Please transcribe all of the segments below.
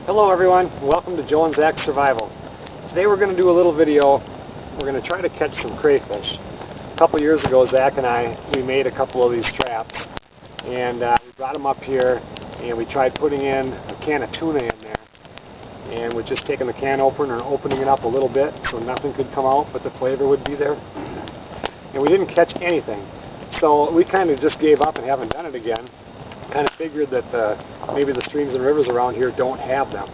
Hello everyone, welcome to Joe and Zach's Survival. Today we're going to do a little video. We're going to try to catch some crayfish. A couple years ago, Zach and we made a couple of these traps, and we brought them up here and we tried putting in a can of tuna in there, and we're just taking the can opener and opening it up a little bit so nothing could come out but the flavor would be there, and we didn't catch anything. So we kind of just gave up and haven't done it again. Kind of figured that maybe the streams and rivers around here don't have them,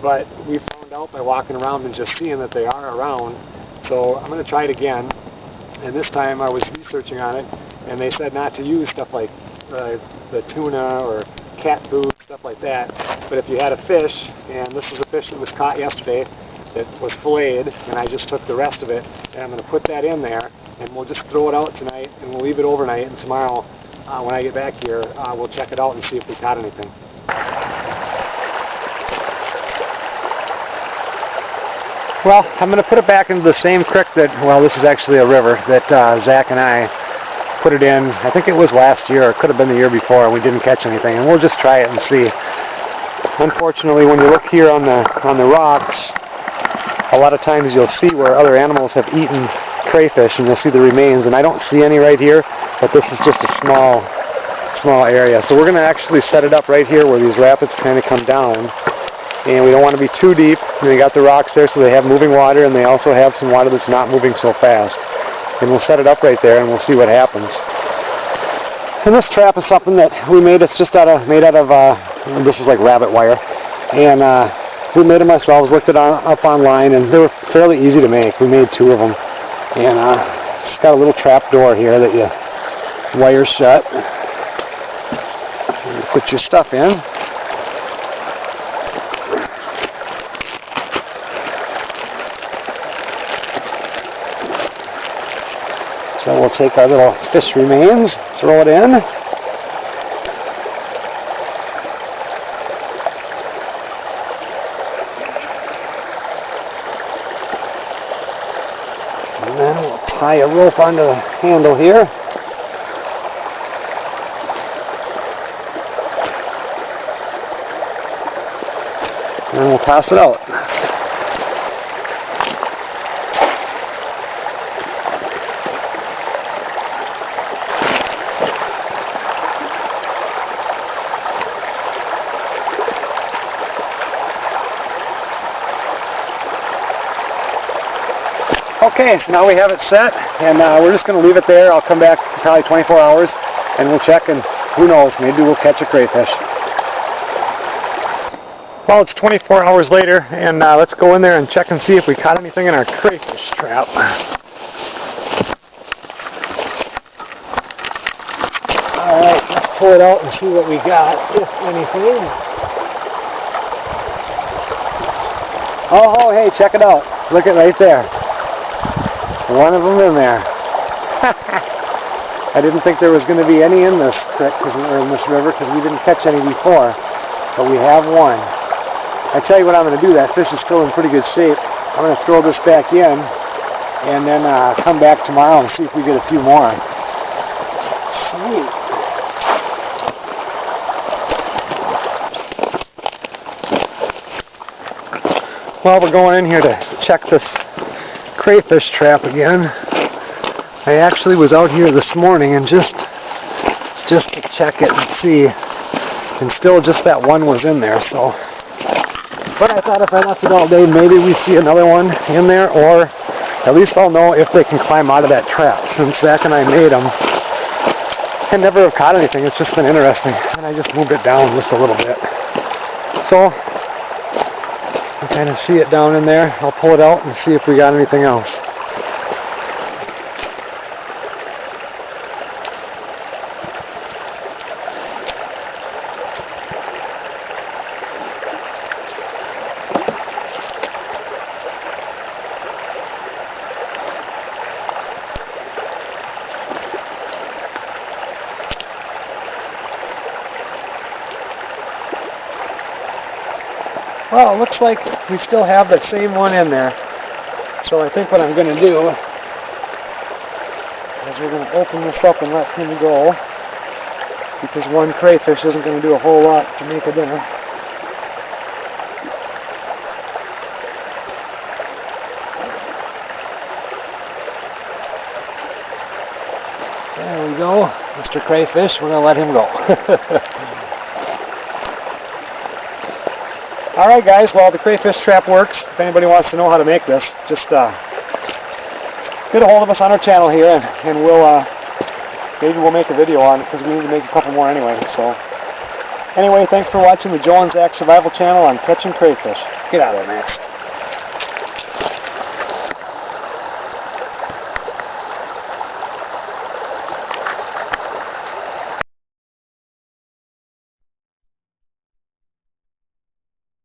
but we found out by walking around and just seeing that they are around. So I'm going to try it again, and this time I was researching on it and they said not to use stuff like the tuna or cat food, stuff like that, but if you had a fish, and this is a fish that was caught yesterday that was filleted, and I just took the rest of it and I'm going to put that in there, and we'll just throw it out tonight and we'll leave it overnight, and tomorrow when I get back here, we'll check it out and see if we caught anything. Well, I'm going to put it back into the same creek that, well, this is actually a river that Zach and I put it in. I think it was last year, or it could have been the year before, and we didn't catch anything, and we'll just try it and see. Unfortunately, when you look here on the rocks, a lot of times you'll see where other animals have eaten crayfish, and you'll see the remains, and I don't see any right here. But this is just a small area. So we're going to actually set it up right here where these rapids kind of come down. And we don't want to be too deep. And they got the rocks there so they have moving water, and they also have some water that's not moving so fast. And we'll set it up right there and we'll see what happens. And this trap is something that we made. It's just made out of this is like rabbit wire. And we made them ourselves, looked it up online, and they were fairly easy to make. We made 2 of them. And it's got a little trap door here that you wire shut. You put your stuff in. So we'll take our little fish remains, throw it in. And then we'll tie a rope onto the handle here. And we'll toss it out. Okay, so now we have it set, and we're just going to leave it there. I'll come back probably 24 hours and we'll check, and who knows, maybe we'll catch a crayfish. Well, it's 24 hours later, and let's go in there and check and see if we caught anything in our crayfish trap. Alright, let's pull it out and see what we got, if anything. Oh, hey, check it out. Look at right there. One of them in there. I didn't think there was going to be any in this creek, or in this river, because we didn't catch any before, but we have one. I tell you what I'm going to do, that fish is still in pretty good shape. I'm going to throw this back in and then come back tomorrow and see if we get a few more. Sweet. Well, we're going in here to check this crayfish trap again. I actually was out here this morning and just to check it and see, and still just that one was in there, so. But I thought if I left it all day, maybe we see another one in there, or at least I'll know if they can climb out of that trap. Since Zach and I made them, I never have caught anything. It's just been interesting. And I just moved it down just a little bit. So, you kind of see it down in there. I'll pull it out and see if we got anything else. Well, it looks like we still have that same one in there. So I think what I'm going to do is we're going to open this up and let him go, because one crayfish isn't going to do a whole lot to make a dinner. There we go, Mr. Crayfish. We're going to let him go. Alright guys, well the crayfish trap works. If anybody wants to know how to make this, just get a hold of us on our channel here and we'll maybe we'll make a video on it because we need to make a couple more anyway. So anyway, thanks for watching the Joe and Zach Survival channel on catching crayfish. Get out of there, Max.